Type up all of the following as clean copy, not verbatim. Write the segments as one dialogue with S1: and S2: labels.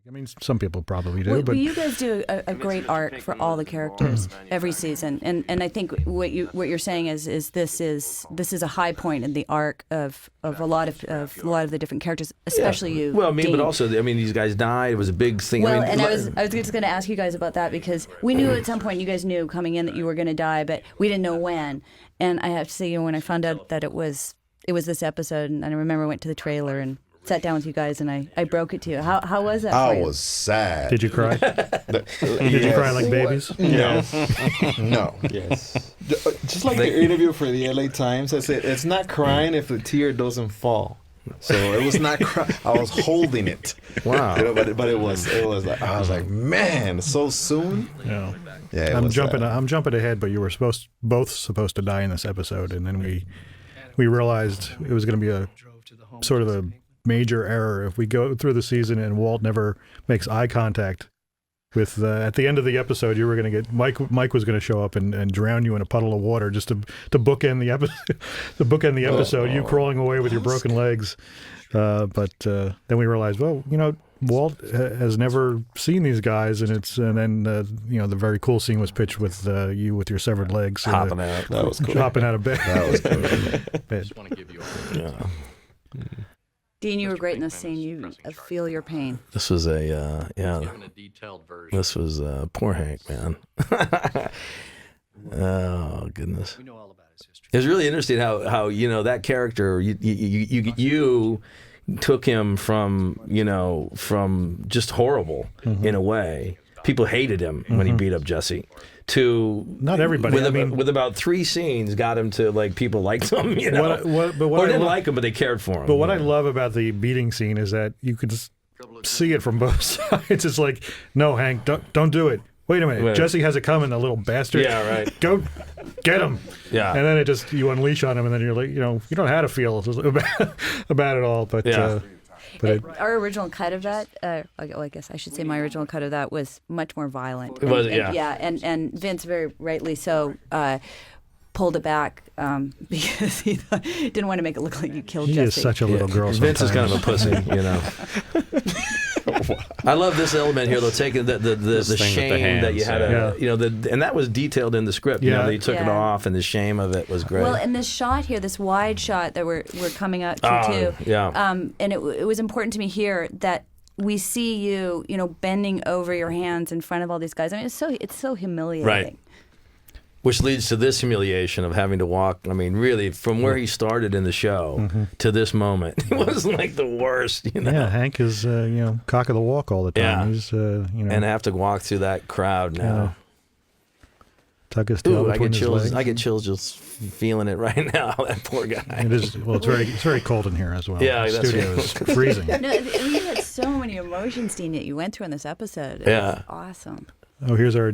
S1: I mean, some people probably do,
S2: Well,
S1: but
S2: you guys do a great arc for all the characters every season, and I think what you're saying is this is a high point in the arc of a lot of the different characters, especially you.
S3: Well, I mean,
S2: Dean.
S3: but also, I mean, these guys died. It was a big thing.
S2: Well,
S3: I mean,
S2: and I was just going to ask you guys about that because we knew at some point, you guys knew coming in that you were going to die, but we didn't know when. And I have to say, when I found out that it was this episode, and I remember I went to the trailer and sat down with you guys, and I broke it to you. How was that for you?
S4: I was sad.
S1: did you cry? Did you cry like babies?
S4: No. No.
S5: Yes. Just like the interview for the LA Times, I said, it's not crying if the tear doesn't fall.
S4: So it was not crying. I was holding it.
S3: wow.
S4: You know, but it was like, I was like, man, so soon.
S1: No.
S4: Yeah, it
S1: I'm
S4: was
S1: jumping.
S4: sad.
S1: I'm jumping ahead, but you were both supposed to die in this episode, and then we realized it was going to be a sort of a major error if we go through the season and Walt never makes eye contact with. At the end of the episode, you were going to get Mike was going to show up and drown you in a puddle of water just to bookend the episode. To bookend the episode, you crawling away with your broken legs. But then we realized, well, Walt has never seen these guys, and then the very cool scene was pitched with you with your severed legs
S3: Hopping out.
S5: That was cool.
S1: hopping out of bed.
S4: That was cool.
S6: Just want to give you
S3: Yeah.
S2: Dean, you were great in this scene. You feel your pain.
S3: This was a
S6: given a detailed version.
S3: This was poor Hank, man. Oh goodness.
S6: We know all about his history.
S3: It was really interesting how that character you took him from just horrible in a way. People hated him when he beat up Jesse. To
S1: Not everybody.
S3: with about 3 scenes got him to people liked him. Or didn't like him, but they cared for him.
S1: But what I love about the beating scene is that you could see it from both sides. It's like, no, Hank, don't do it. Wait a minute,
S3: Wait.
S1: Jesse has it coming, the little bastard.
S3: Yeah, right.
S1: Go get him.
S3: Yeah.
S1: And then you unleash on him, and then you're like, you don't know how to feel about it all. But
S3: Yeah.
S2: Our original cut of that, I guess I should say my original cut of that was much more violent.
S3: Was it?
S2: And,
S3: Yeah.
S2: and Vince very rightly so pulled it back because he didn't want to make it look like you killed
S1: he
S2: Jesse.
S1: is such a little girl.
S3: Vince is kind
S1: sometimes.
S3: of a pussy, I love this element here, though, taking the
S7: thing with the
S3: shame that you
S7: hands,
S3: had, and that was detailed in the script.
S1: Yeah.
S3: That he took it
S2: Yeah.
S3: off, and the shame of it was great.
S2: Well, and this shot here, this wide shot that we're coming up to too.
S3: Yeah.
S2: And it was important to me here that we see you, bending over your hands in front of all these guys. I mean, it's so humiliating.
S3: Right. Which leads to this humiliation of having to walk. I mean, really, from where he started in the show to this moment, it was like the worst.
S1: Yeah, Hank is cock of the walk all the time.
S3: Yeah.
S1: He's
S3: And have to walk through that crowd now.
S1: tuck his tail
S3: Ooh, I
S1: between
S3: get
S1: his
S3: chills.
S1: legs.
S3: I get chills just feeling it right now. That poor guy.
S1: It is it's very cold in here as well.
S3: Yeah,
S1: the
S3: that's
S1: studio
S3: right.
S1: is freezing.
S2: No, you had so many emotions, Dean, that you went through in this episode. It was awesome.
S1: Oh, here's our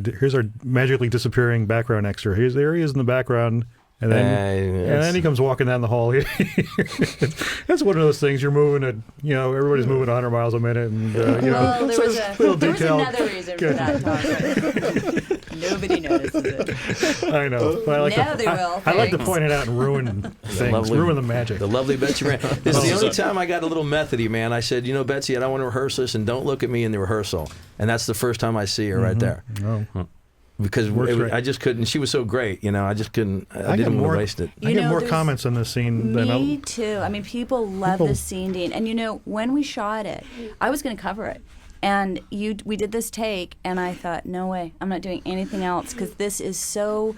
S1: magically disappearing background extra. There he is in the background, and then he comes walking down the hall. That's one of those things. You're moving at everybody's moving 100 miles a minute, and
S2: Well, there was
S1: detail.
S2: another reason for that topic. Nobody notices it.
S1: I know. But I like to point it out and ruin things, ruin the magic.
S3: The lovely Betsy Rand. This is the only time I got a little methody, man. I said, Betsy, I don't want to rehearse this, and don't look at me in the rehearsal. And that's the first time I see her right there.
S1: Oh.
S3: Because I just couldn't. She was so great, I just couldn't. I didn't want to waste it.
S1: I get more comments on this scene than
S2: me too. I mean, people love this scene, Dean. And when we shot it, I was going to cover it. And we did this take, and I thought, no way, I'm not doing anything else because this is so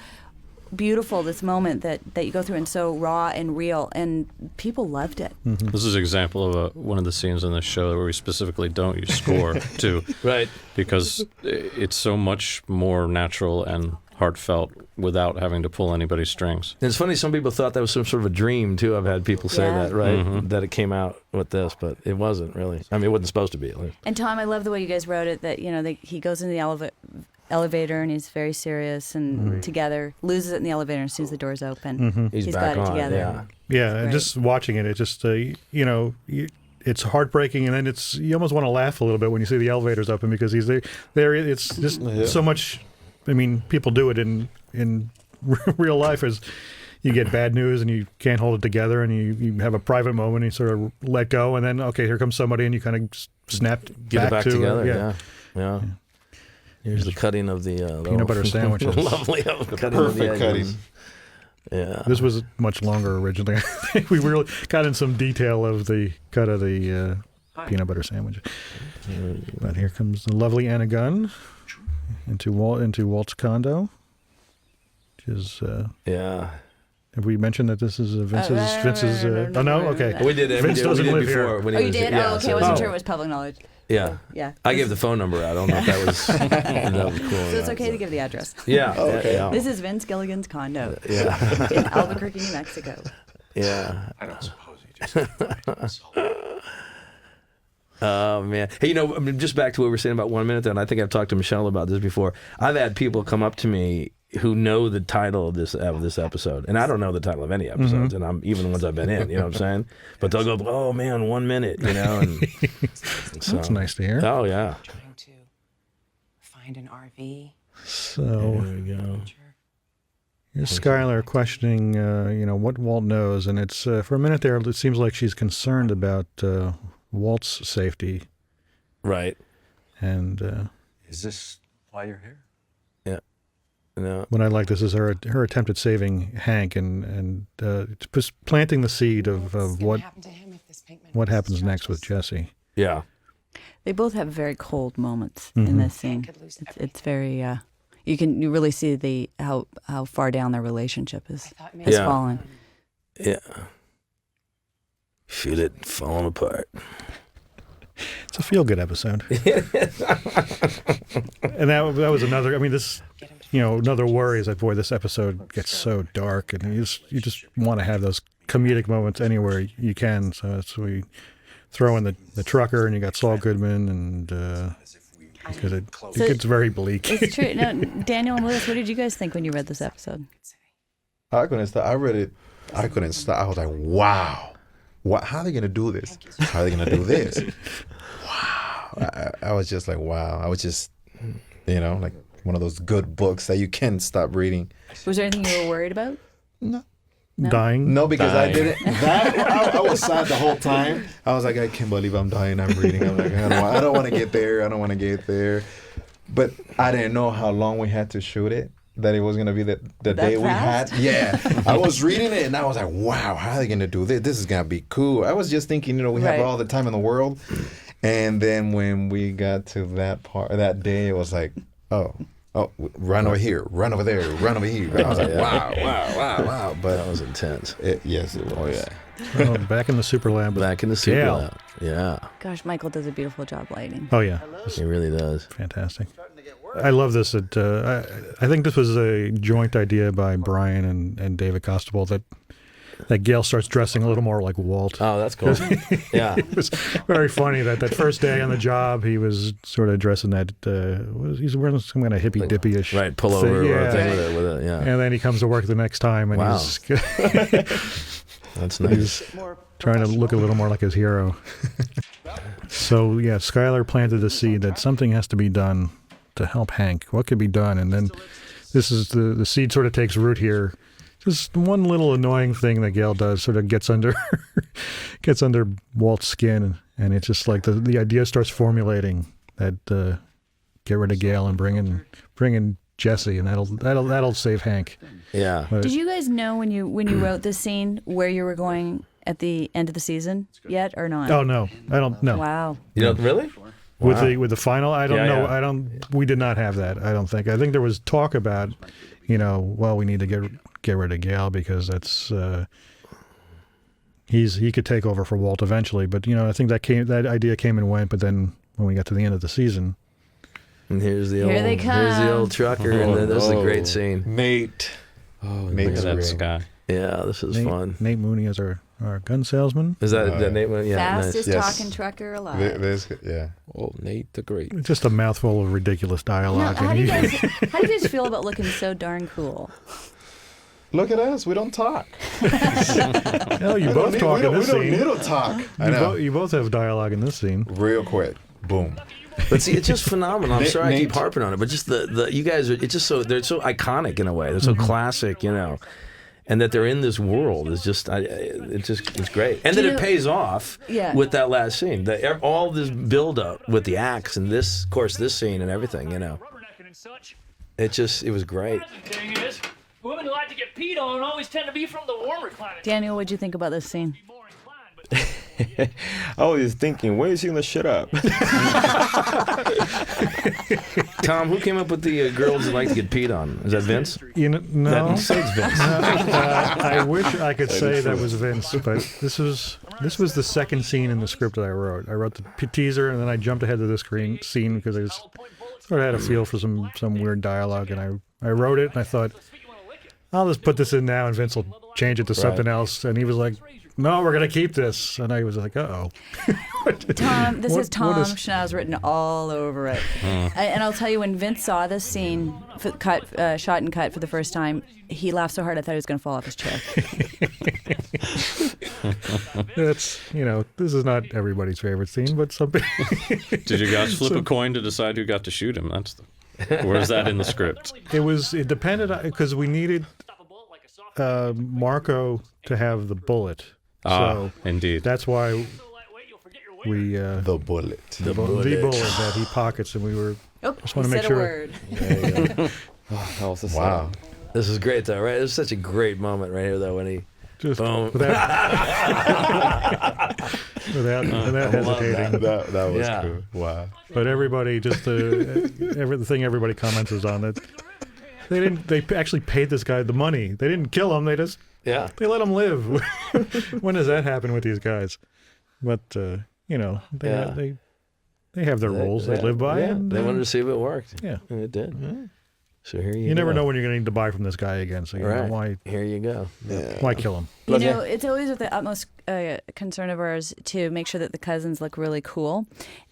S2: beautiful, this moment that you go through, and so raw and real, and people loved it.
S7: Mm-hmm. This is an example of one of the scenes in the show where we specifically don't use score too,
S3: right?
S7: Because it's so much more natural and heartfelt without having to pull anybody's strings.
S3: And it's funny, some people thought that was some sort of a dream too. I've had people say that, right?
S7: Mm-hmm.
S3: That it came out with this, but it wasn't really. I mean, it wasn't supposed to be, at least.
S2: And Tom, I love the way you guys wrote it. That he goes in the elevator and he's very serious and together, loses it in the elevator, and as soon as the door's open,
S3: He's
S2: got
S3: back
S2: it
S3: on,
S2: together.
S1: Yeah, and just watching it, it just it's heartbreaking, and then you almost want to laugh a little bit when you see the elevators open because he's there. It's just so much. I mean, people do it in real life. As you get bad news and you can't hold it together, and you have a private moment and you sort of let go, and then okay, here comes somebody, and you kind of snap
S3: Get it back
S1: to
S3: together. Yeah. Here's the cutting of the
S1: Peanut butter sandwiches.
S3: Lovely cutting of the
S5: Perfect
S3: egg
S5: cutting.
S3: whites. Yeah.
S1: This was much longer originally. I think we really got in some detail of the cut of the peanut butter sandwich. But here comes the lovely Anna Gunn into Walt's condo. Which is
S3: Yeah.
S1: have we mentioned that this is Vince's? Oh no, okay.
S3: We did it.
S1: Vince doesn't
S3: we did
S1: live
S3: before.
S1: here.
S3: When
S2: Oh,
S3: he
S2: you
S3: was
S2: did?
S3: here. Yeah,
S2: Oh, okay.
S3: so-
S2: I wasn't sure it was public knowledge.
S3: Yeah.
S2: Yeah.
S3: I gave the phone number. I don't know if that was that was cool.
S2: So it's okay to give the address.
S3: Yeah.
S5: Okay.
S3: Yeah.
S2: This is Vince Gilligan's condo
S3: Yeah.
S2: in Albuquerque, New Mexico.
S3: Yeah.
S6: I don't suppose you just
S3: Oh man! Hey, I mean, just back to what we were saying about 1 minute there, and I think I've talked to Michelle about this before. I've had people come up to me who know the title of this episode, and I don't know the title of any episodes, and I'm even the ones I've been in. You know what I'm saying? But they'll go, "Oh man, 1 minute," And so,
S1: That's nice to hear.
S3: Oh yeah.
S8: Trying to find an RV.
S1: So
S3: There we go.
S1: here's Skylar questioning, what Walt knows, and it's for a minute there. It seems like she's concerned about Walt's safety,
S3: Right.
S1: and
S6: Is this why you're here?
S3: No.
S1: what I like this is her attempt at saving Hank and just planting the seed of what happens next with Jesse.
S3: Yeah.
S2: They both have very cold moments in this scene. It's very you really see how far down their relationship has
S3: Yeah.
S2: fallen.
S3: Yeah. Feel it falling apart.
S1: It's a feel-good episode. And that was another. I mean, this, another worry is that boy, this episode gets so dark, and you just want to have those comedic moments anywhere you can. So we throw in the trucker, and you got Saul Goodman, and because it gets very bleak.
S2: It's true. No, Daniel and Lewis, what did you guys think when you read this episode?
S4: I couldn't stop. I read it. I couldn't stop. I was like, wow. How are they going to do this? How are they going to do this? Wow. I was just like, wow. I was just, like one of those good books that you can't stop reading.
S2: Was there anything you were worried about?
S4: No.
S1: Dying.
S4: No, because I
S7: Dying.
S4: didn't. I was sad the whole time. I was like, I can't believe I'm dying. I'm reading. I'm like, I don't want to get there. I don't want to get there. But I didn't know how long we had to shoot it. That it was going to be the day we had.
S2: fast?
S4: Yeah. I was reading it and I was like, wow, how are they going to do this? This is going to be cool. I was just thinking, we have
S2: Right.
S4: all the time in the world. And then when we got to that day, it was like, oh, run over here, run over there, run over here. I was like, wow. But
S3: That was intense.
S4: yes, it was.
S3: Oh yeah.
S1: Oh, back in the super lab.
S3: Back in the super
S1: Gail.
S3: lab. Yeah.
S2: Gosh, Michael does a beautiful job lighting.
S1: Oh yeah,
S3: He really does.
S1: fantastic. I love this. I think this was a joint idea by Brian and David Costabile that Gail starts dressing a little more like Walt.
S3: Oh, that's cool. Yeah.
S1: It was very funny that first day on the job, he was sort of dressing that, he's wearing some kind of hippy-dippy-ish
S3: Right. Pullover
S1: thing.
S3: or
S1: Yeah.
S3: thing with it. Yeah.
S1: And then he comes to work the next time, and
S3: Wow.
S1: he's
S3: That's nice.
S1: trying to look a little more like his hero. So, yeah, Skylar planted the seed that something has to be done to help Hank. What could be done? And then this is the seed sort of takes root here. Just one little annoying thing that Gail does sort of gets under Walt's skin, and it's just like the idea starts formulating that get rid of Gail and bring in Jesse, and that'll save Hank.
S3: Yeah.
S1: But
S2: Did you guys know when you wrote this scene where you were going at the end of the season yet or not?
S1: oh no, I don't know.
S2: Wow.
S3: You know, really?
S1: With the final, I don't
S3: Yeah,
S1: know.
S3: yeah.
S1: We did not have that. I don't think. I think there was talk about, we need to get rid of Gail because that's he could take over for Walt eventually. But I think that idea came and went. But then when we got to the end of the season,
S3: And here's the
S2: Here they
S3: here's the
S2: come.
S3: old trucker, and then this is a great scene.
S4: Nate.
S7: Oh,
S4: Nate
S7: look at that
S4: Green.
S7: sky.
S3: Yeah, this is fun.
S1: Nate Mooney is our gun salesman.
S3: Is that name? Yeah, nice.
S2: Fastest
S4: Yes.
S2: talking trucker alive.
S4: Yeah.
S7: Oh, Nate the Great.
S1: It's just a mouthful of ridiculous
S2: Now,
S1: dialogue.
S2: how do you
S1: and
S2: guys feel about looking so darn cool?
S4: Look at us. We don't talk.
S1: you both talk in
S4: we
S1: this
S4: don't
S1: scene.
S4: need to talk. I know.
S1: You both have dialogue in this scene.
S4: Real quick. Boom.
S3: But see, it's just phenomenal. I'm
S4: Nate-
S3: sorry I keep
S4: Nate-
S3: harping on it, but just the you guys are. It's just they're so iconic in a way. They're so classic, and that they're in this world is just it's great. And then it pays off with that last scene. All this build up with the axe and this scene and everything, you know. It was great.
S9: Thing is, women who like to get peed on always tend to be from the warmer climate.
S2: Daniel, what'd you think about this scene?
S5: I was thinking, when is he gonna shut up?
S3: Tom, who came up with the girls that like to get peed on? Is that Vince?
S1: No.
S3: That says Vince.
S1: I wish I could say that was Vince, but this was the second scene in the script that I wrote. I wrote the teaser, and then I jumped ahead to this scene because I just sort of had a feel for some weird dialogue, and I wrote it, and I thought, I'll just put this in now, and Vince will change it to something else. And he was like, no, we're going to keep this. And I was like, uh-oh.
S2: Tom, this is Tom Schnauz written all over it. And I'll tell you, when Vince saw this scene, shot and cut for the first time, he laughed so hard I thought he was going to fall off his chair.
S1: This is not everybody's favorite scene, but some
S7: Did you guys flip a coin to decide who got to shoot him? Or is that in the script?
S1: It depended, because we needed Marco to have the bullet. So
S7: indeed.
S1: That's why we
S4: the bullet
S1: that he pockets, and we were just want to make sure.
S4: Wow,
S3: this is great though, right? It's such a great moment right here though when he
S1: just
S3: boom.
S1: without hesitating.
S4: That was cool. Wow.
S1: But everybody just the thing everybody comments is on that. They actually paid this guy the money. They didn't kill him. They let him live. When does that happen with these guys? But they have their rules they live by.
S3: Yeah,
S1: and
S3: they wanted to see if it worked.
S1: Yeah,
S3: and it did.
S1: Yeah.
S3: So here you go.
S1: You never know when you're going to need to buy from this guy again. So you know why.
S3: Here you go.
S4: Yeah.
S1: Why kill him?
S2: You know, it's always with the utmost concern of ours to make sure that the cousins look really cool.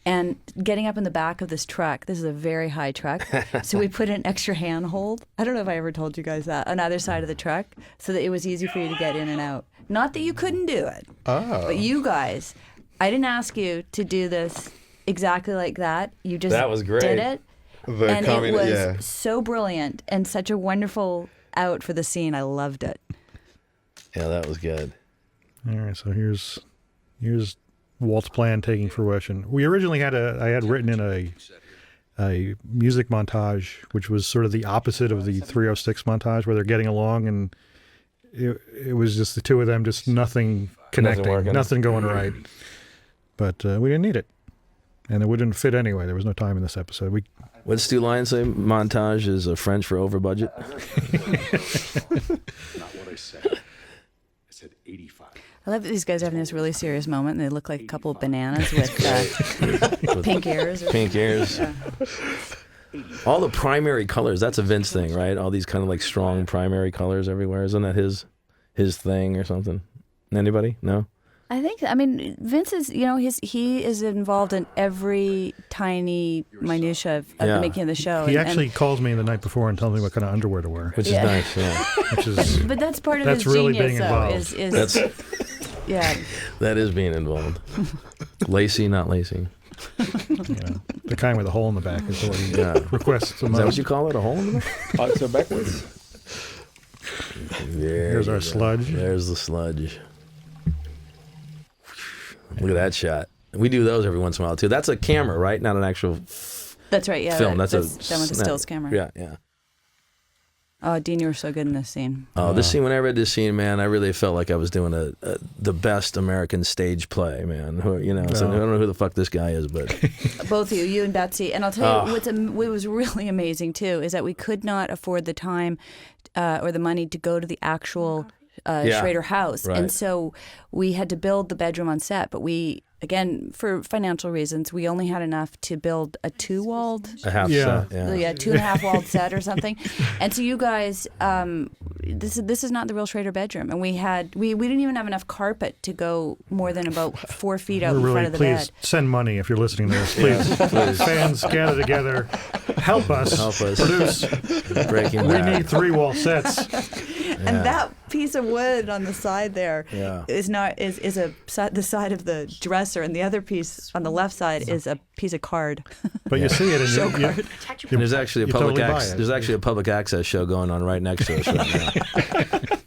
S2: And getting up in the back of this truck, this is a very high truck, so we put an extra handhold. I don't know if I ever told you guys that, on either side of the truck, so that it was easy for you to get in and out. Not that you couldn't do it, but you guys, I didn't ask you to do this exactly like that. You just
S3: that was great.
S2: did it. And it was so brilliant and such a wonderful out for the scene. I loved it.
S3: Yeah, that was good.
S1: All right, so here's Walt's plan taking fruition. We originally I had written in a music montage, which was sort of the opposite of the 306 montage, where they're getting along, and it was just the two of them, just nothing connecting, nothing going right. But we didn't need it, and it wouldn't fit anyway. There was no time in this episode.
S3: What did Stu Lyon say? Montage is a French for over budget.
S6: Not what I said. I said 85.
S2: I love that these guys are having this really serious moment, and they look like a couple of bananas with pink ears.
S3: Pink ears.
S2: Yeah.
S3: All the primary colors, that's a Vince thing, right? All these kind of like strong primary colors everywhere. Isn't that his thing or something? Anybody? No?
S2: Vince is, he is involved in every tiny minutia of the making of the show.
S1: He actually calls me the night before and tells me what kind of underwear to wear.
S3: Which is nice, yeah.
S2: But that's part of
S1: his
S2: really
S1: genius,
S2: being involved. Yeah.
S3: That is being involved. Lacy, not lacy.
S1: The kind with a hole in the back is what he requests.
S3: Is that what you call it, a hole in the back?
S5: So backwards.
S1: Here's our sludge.
S3: There's the sludge. Look at that shot. We do those every once in a while too. That's a camera, right? Not an actual
S2: That's right, yeah.
S3: film. That's
S2: done with a stills camera.
S3: Yeah.
S2: Oh, Dean, you were so good in this scene.
S3: Oh, this scene, when I read this scene, man, I really felt like I was doing the best American stage play, man. So I don't know who the fuck this guy is, but...
S2: Both of you and Betsy. And I'll tell you, what was really amazing, too, is that we could not afford the time or the money to go to the actual Schrader house.
S3: Right.
S2: And so we had to build the bedroom on set, but we... Again, for financial reasons, we only had enough to build a two-walled,
S3: a half set,
S2: 2.5-walled set or something. And so you guys, this is not the real Schrader bedroom, and we didn't even have enough carpet to go more than about 4 feet out in front of the bed.
S1: Please send money if you're listening to this. Please, fans, gather together, help us produce.
S3: Breaking
S1: we need 3-wall sets.
S2: And that piece of wood on the side there is the side of the dresser, and the other piece on the left side is a piece of card.
S1: But you see it in
S3: there's actually a public access show going on right next to us right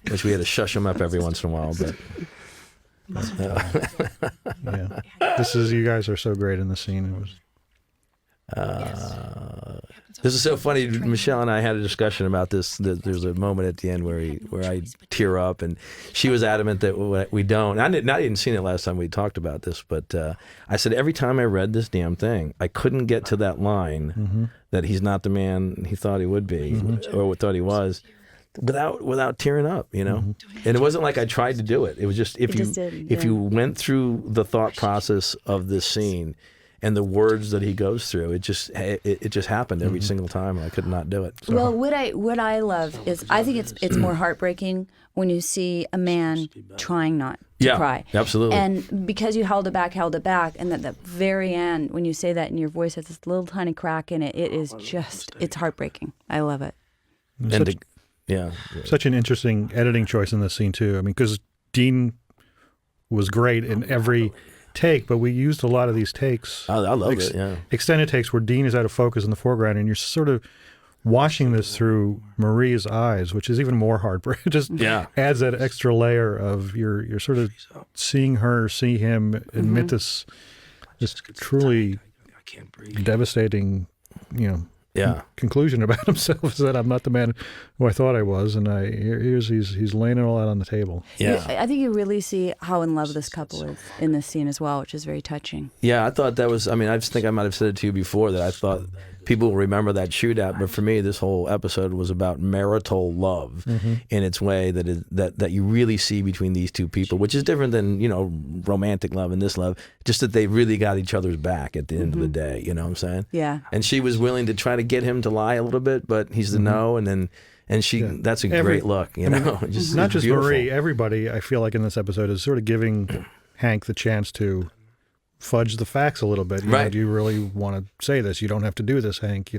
S3: now. Wish we had to shush him up every once in a while, but.
S1: Yeah. You guys are so great in the scene. It was.
S3: This is so funny. Michelle and I had a discussion about this. There's a moment at the end where I tear up, and she was adamant that we don't. I didn't see it last time we talked about this, but I said every time I read this damn thing, I couldn't get to that line that he's not the man he thought he would be or thought he was. Without tearing up, you know, and it wasn't like I tried to do it. It was just if you went through the thought process of this scene and the words that he goes through, it just happened every single time, and I could not do it. So.
S2: Well, what I love is I think it's more heartbreaking when you see a man trying not to cry.
S3: Absolutely.
S2: And because you held it back, and at the very end, when you say that in your voice, has this little tiny crack in it. It is it's heartbreaking. I love it.
S1: Such an interesting editing choice in this scene too. I mean, because Dean was great in every take, but we used a lot of these takes.
S3: I love it. Yeah,
S1: extended takes where Dean is out of focus in the foreground, and you're sort of watching this through Marie's eyes, which is even more heartbreaking. It just adds that extra layer of you're sort of seeing her, see him admit this truly devastating, conclusion about himself, is that I'm not the man who I thought I was, and he's laying it all out on the table.
S2: Yeah, I think you really see how in love this couple is in this scene as well, which is very touching.
S3: Yeah, I thought that was. I mean, I just think I might have said it to you before that I thought people will remember that shootout, but for me, this whole episode was about marital love in its way that you really see between these two people, which is different than romantic love and this love. Just that they really got each other's back at the end of the day. You know what I'm saying?
S2: Yeah.
S3: And she was willing to try to get him to lie a little bit, but he's the no, and she that's a great look. You know,
S1: not just beautiful. Marie, everybody I feel like in this episode is sort of giving Hank the chance to fudge the facts a little bit. You know, do you really want to say this? You don't have to do this, Hank.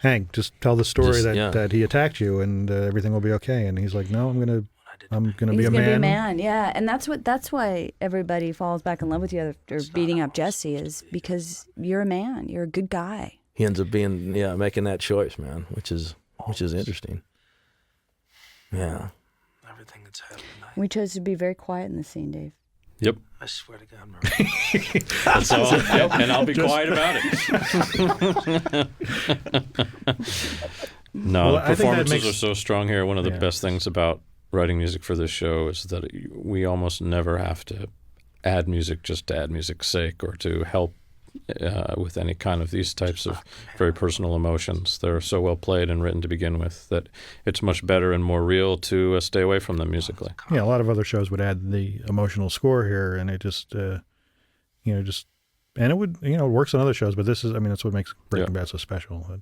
S1: Hank, just tell the story that he attacked you, and everything will be okay. And he's like, no, I'm gonna be a man.
S2: He's gonna be a man, yeah. And that's why everybody falls back in love with you after beating up Jesse, is because you're a man. You're a good guy.
S3: He ends up being making that choice, man, which is interesting. Yeah.
S8: Everything that's happened.
S2: We chose to be very quiet in the scene, Dave.
S7: Yep.
S8: I swear to God, Marie.
S7: That's all. Yep. And I'll be quiet about it. No, the performances are so strong here. One of the best things about writing music for this show is that we almost never have to add music just to add music's sake or to help with any kind of these types of very personal emotions. They're so well played and written to begin with that it's much better and more real to stay away from them musically.
S1: Yeah, a lot of other shows would add the emotional score here, and it just, and it would, it works on other shows, but this is, that's what makes Breaking Bad so special.